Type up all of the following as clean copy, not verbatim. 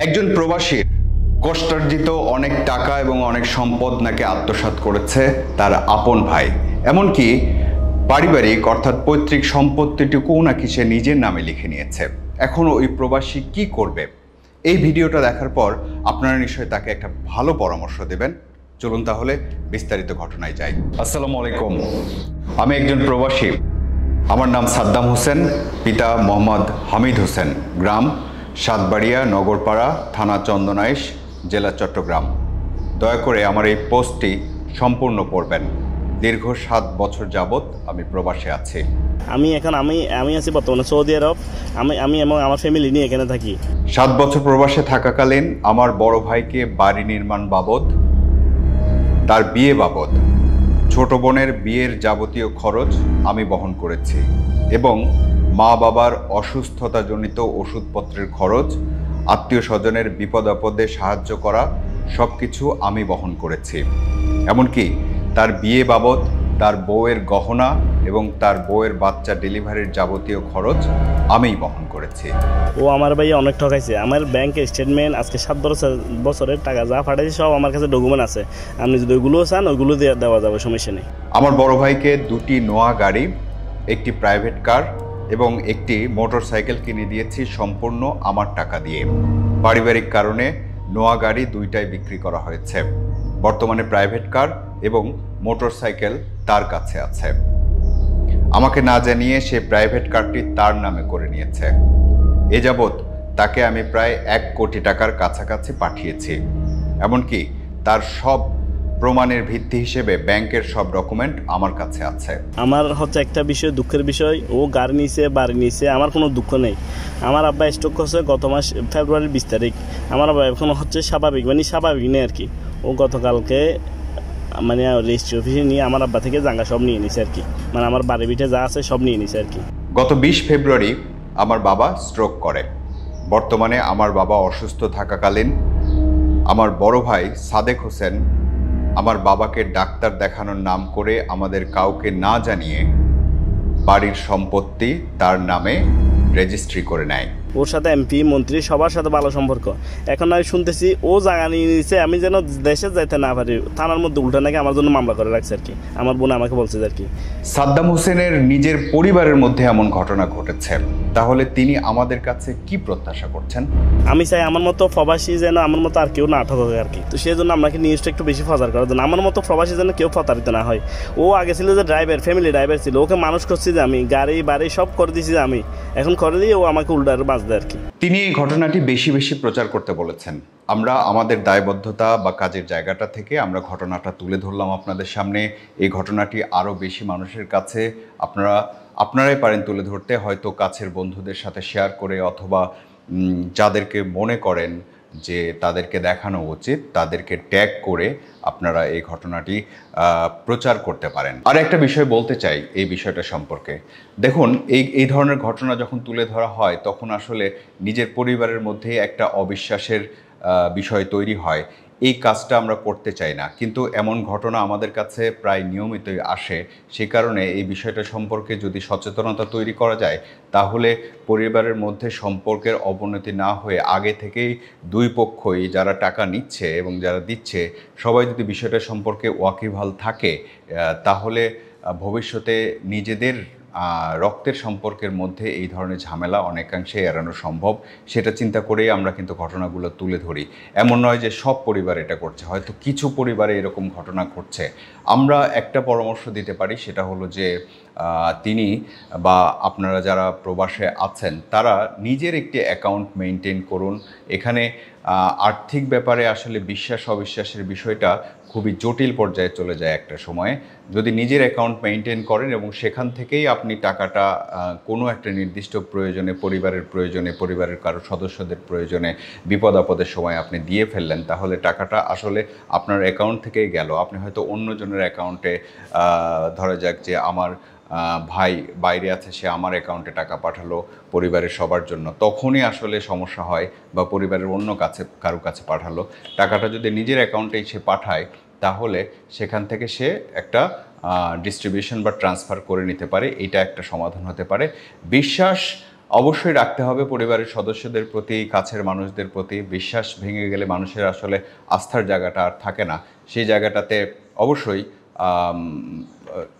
একজন প্রবাসীর কষ্টার্জিত অনেক টাকা এবং অনেক সম্পদ নাকি আত্মসাৎ করেছে তার আপন ভাই, এমনকি পারিবারিক অর্থাৎ পৈতৃক সম্পত্তিটুকুও নাকি সে নিজের নামে লিখে নিয়েছে। এখন ওই প্রবাসী কি করবে? এই ভিডিওটা দেখার পর আপনারা নিশ্চয়ই তাকে একটা ভালো পরামর্শ দেবেন। চলুন তাহলে বিস্তারিত ঘটনায় যাই। আসসালামু আলাইকুম, আমি একজন প্রবাসী। আমার নাম সাদ্দাম হোসেন, পিতা মোহাম্মদ হামিদ হোসেন, গ্রাম সাতবাড়িয়া, নগরপাড়া, থানা চন্দনাইশ, জেলা চট্টগ্রাম। দয়া করে আমার এই পোস্টটি সম্পূর্ণ পড়বেন। দীর্ঘ 7 বছর যাবৎ আমি প্রবাসে আছি। আমি আছি বর্তমানে সৌদি আরব। আমি এবং আমার ফ্যামিলি নিয়ে এখানে থাকি। 7 বছর প্রবাসে থাকাকালীন আমার বড় ভাইকে বাড়ি নির্মাণ বাবদ, তার বিয়ে বাবদ, ছোট বোনের বিয়ের যাবতীয় খরচ আমি বহন করেছি এবং মা বাবার অসুস্থতাজনিত ওষুধপত্রের খরচ, আত্মীয় স্বজনের বিপদ আপদে সাহায্য করা, সব কিছু আমি বহন করেছি। এমনকি তার বিয়ে বাবদ, তার বউয়ের গহনা এবং তার বউয়ের বাচ্চা ডেলিভারির যাবতীয় খরচ আমিই বহন করেছি। ও আমার ভাই অনেক ঠকাইছে। আমার ব্যাংকের স্টেটমেন্ট আজকে 7 বছরের টাকা যা পাঠাইছে সব আমার কাছে ডকুমেন্ট আছে। আপনি যদি ওইগুলো চান ওইগুলো দিয়ে দেওয়া যাবে, সমস্যা নেই। আমার বড় ভাইকে 2টি নোয়া গাড়ি, একটি প্রাইভেট কার এবং একটি মোটরসাইকেল কিনে দিয়েছি সম্পূর্ণ আমার টাকা দিয়ে। পারিবারিক কারণে নোয়া গাড়ি 2টাই বিক্রি করা হয়েছে। বর্তমানে প্রাইভেট কার এবং মোটরসাইকেল তার কাছে আছে। আমাকে না জানিয়ে সে প্রাইভেট কারটি তার নামে করে নিয়েছে। এ যাবৎ তাকে আমি প্রায় 1 কোটি টাকার কাছাকাছি পাঠিয়েছি। এমনকি তার সব প্রমাণের ভিত্তি হিসেবে ব্যাংকের সব ডকুমেন্ট আমার কাছে আছে। আমার হচ্ছে একটা বিষয়, দুঃখের বিষয়, ও গাড়ি নিছে, বাড়ি নিছে, আমার কোনো দুঃখ নেই। আমার আব্বা স্ট্রোক করছে গত মাস ফেব্রুয়ারির 20 তারিখ। আমার আব্বা এখন হচ্ছে স্বাভাবিক নেই আর কি। ও গতকালকে রেজিস্ট্রি অফিসে নিয়ে আমার আব্বা থেকে জাঙ্গা সব নিয়ে নিছে আর কি। আমার বাড়ি ভিটে যা আছে সব নিয়ে নিছে আর কি। গত 20 ফেব্রুয়ারি আমার বাবা স্ট্রোক করে। বর্তমানে আমার বাবা অসুস্থ থাকাকালীন আমার বড় ভাই সাদেক হোসেন আমার বাবাকে ডাক্তার দেখানোর নাম করে আমাদের কাউকে না জানিয়ে বাড়ির সম্পত্তি তার নামে রেজিস্ট্রি করে নেয়। ওর সাথে এমপি, মন্ত্রী সবার সাথে ভালো সম্পর্ক। এখন আমি শুনতেছি ও জায়গা নিয়ে নিচ্ছে, আমি যেন দেশে যাইতে না পারি। থানার মধ্যে উল্টা নাকি আমার জন্য মামলা করে রাখছে আর কি। আমার বোন আমাকে বলছে আর কি। সাদ্দাম হোসেনের নিজের পরিবারের মধ্যে এমন ঘটনা ঘটেছে, তাহলে তিনি আমাদের কাছে কি প্রত্যাশা করছেন? আমি চাই আমার মতো প্রবাসী যেন আমার মতো আর কেউ না আটক হয় আর কি। তো সেই জন্য আপনাকে নিউজটা একটু বেশি প্রচার করার জন্য, আমার মতো প্রবাসী যেন কেউ প্রতারিত না হয়। ও আগে ছিল যে ড্রাইভার, ফ্যামিলি ড্রাইভার ছিল। ওকে মানুষ করছি যে আমি, গাড়ি বাড়ি সব করে দিয়েছি যে আমি। এখন করে দিয়ে ও আমাকে উল্টার বাঁচবে আর কি। তিনি এই ঘটনাটি বেশি বেশি প্রচার করতে বলেছেন। আমরা আমাদের দায়বদ্ধতা বা কাজের জায়গাটা থেকে আমরা ঘটনাটা তুলে ধরলাম আপনাদের সামনে। এই ঘটনাটি আরও বেশি মানুষের কাছে আপনারাই পারেন তুলে ধরতে, হয়তো কাছের বন্ধুদের সাথে শেয়ার করে, অথবা যাদেরকে মনে করেন যে তাদেরকে দেখানো উচিত তাদেরকে ট্যাগ করে আপনারা এই ঘটনাটি প্রচার করতে পারেন। আর একটা বিষয় বলতে চাই এই বিষয়টা সম্পর্কে। দেখুন, এই ধরনের ঘটনা যখন তুলে ধরা হয় তখন আসলে নিজের পরিবারের মধ্যে একটা অবিশ্বাসের বিষয় তৈরি হয়। এই কাজটা আমরা করতে চাই না, কিন্তু এমন ঘটনা আমাদের কাছে প্রায় নিয়মিতই আসে। সে কারণে এই বিষয়টা সম্পর্কে যদি সচেতনতা তৈরি করা যায় তাহলে পরিবারের মধ্যে সম্পর্কের অবনতি না হয়ে আগে থেকেই দুই পক্ষই, যারা টাকা নিচ্ছে এবং যারা দিচ্ছে, সবাই যদি বিষয়টা সম্পর্কে ওয়াকিবহাল থাকে তাহলে ভবিষ্যতে নিজেদের রক্তের সম্পর্কের মধ্যে এই ধরনের ঝামেলা অনেকাংশে এড়ানো সম্ভব। সেটা চিন্তা করেই আমরা কিন্তু ঘটনাগুলো তুলে ধরি। এমন নয় যে সব পরিবার এটা করছে, হয়তো কিছু পরিবারে এরকম ঘটনা ঘটছে। আমরা একটা পরামর্শ দিতে পারি, সেটা হলো যে তিনি বা আপনারা যারা প্রবাসে আছেন তারা নিজের একটি অ্যাকাউন্ট মেনটেন করুন। এখানে আর্থিক ব্যাপারে আসলে বিশ্বাস অবিশ্বাসের বিষয়টা খুবই জটিল পর্যায়ে চলে যায় একটা সময়ে। যদি নিজের অ্যাকাউন্ট মেনটেন করেন এবং সেখান থেকেই আপনি টাকাটা কোনো একটা নির্দিষ্ট প্রয়োজনে, পরিবারের কারো সদস্যদের প্রয়োজনে, বিপদ আপদের সময় আপনি দিয়ে ফেললেন, তাহলে টাকাটা আসলে আপনার অ্যাকাউন্ট থেকেই গেল। আপনি হয়তো অন্যজনের অ্যাকাউন্টে, ধরা যাক যে আমার ভাই বাইরে আছে, সে আমার অ্যাকাউন্টে টাকা পাঠালো পরিবারের সবার জন্য, তখনই আসলে সমস্যা হয়। বা পরিবারের অন্য কারো কাছে পাঠালো, টাকাটা যদি নিজের অ্যাকাউন্টেই সে পাঠায় তাহলে সেখান থেকে সে একটা ডিস্ট্রিবিউশন বা ট্রান্সফার করে নিতে পারে। এটা একটা সমাধান হতে পারে। বিশ্বাস অবশ্যই রাখতে হবে পরিবারের সদস্যদের প্রতি, কাছের মানুষদের প্রতি। বিশ্বাস ভেঙে গেলে মানুষের আসলে আস্থার জায়গাটা আর থাকে না। সেই জায়গাটাতে অবশ্যই আম,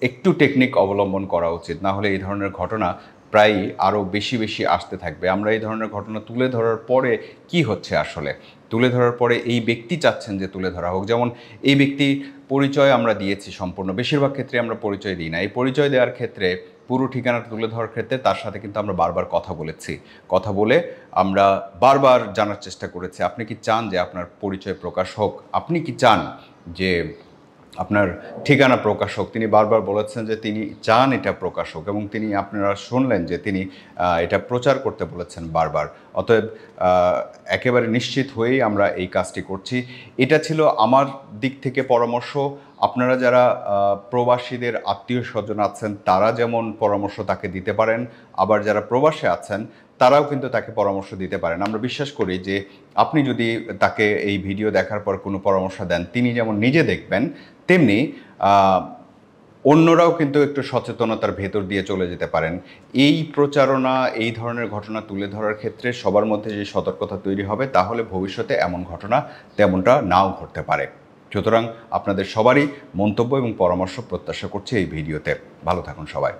একটু টেকনিক অবলম্বন করা উচিত, না হলে এই ধরনের ঘটনা প্রায়ই আরও বেশি বেশি আসতে থাকবে। আমরা এই ধরনের ঘটনা তুলে ধরার পরে কি হচ্ছে আসলে, তুলে ধরার পরে এই ব্যক্তি চাচ্ছেন যে তুলে ধরা হোক। যেমন এই ব্যক্তি পরিচয় আমরা দিয়েছি সম্পূর্ণ, বেশিরভাগ ক্ষেত্রে আমরা পরিচয় দিই না। এই পরিচয় দেওয়ার ক্ষেত্রে, পুরো ঠিকানাটা তুলে ধরার ক্ষেত্রে তার সাথে কিন্তু আমরা বারবার কথা বলেছি। কথা বলে আমরা বারবার জানার চেষ্টা করেছি আপনি কি চান যে আপনার পরিচয় প্রকাশ হোক, আপনি কি চান যে আপনার ঠিকানা প্রকাশ হোক। তিনি বারবার বলেছেন যে তিনি চান এটা প্রকাশ হোক, এবং তিনি, আপনারা শুনলেন যে তিনি এটা প্রচার করতে বলেছেন বারবার। অতএব একেবারে নিশ্চিত হয়েই আমরা এই কাজটি করছি। এটা ছিল আমার দিক থেকে পরামর্শ। আপনারা যারা প্রবাসীদের আত্মীয় স্বজন আছেন তারা যেমন পরামর্শ তাকে দিতে পারেন, আবার যারা প্রবাসে আছেন তারাও কিন্তু তাকে পরামর্শ দিতে পারেন। আমরা বিশ্বাস করি যে আপনি যদি তাকে এই ভিডিও দেখার পর কোনো পরামর্শ দেন, তিনি যেমন নিজে দেখবেন, তেমনি অন্যরাও কিন্তু একটু সচেতনতার ভেতর দিয়ে চলে যেতে পারেন। এই প্রচারণা, এই ধরনের ঘটনা তুলে ধরার ক্ষেত্রে সবার মধ্যে যে সতর্কতা তৈরি হবে, তাহলে ভবিষ্যতে এমন ঘটনা তেমনটা নাও ঘটতে পারে। সুতরাং আপনাদের সবারই মন্তব্য এবং পরামর্শ প্রত্যাশা করছি এই ভিডিওতে। ভালো থাকুন সবাই।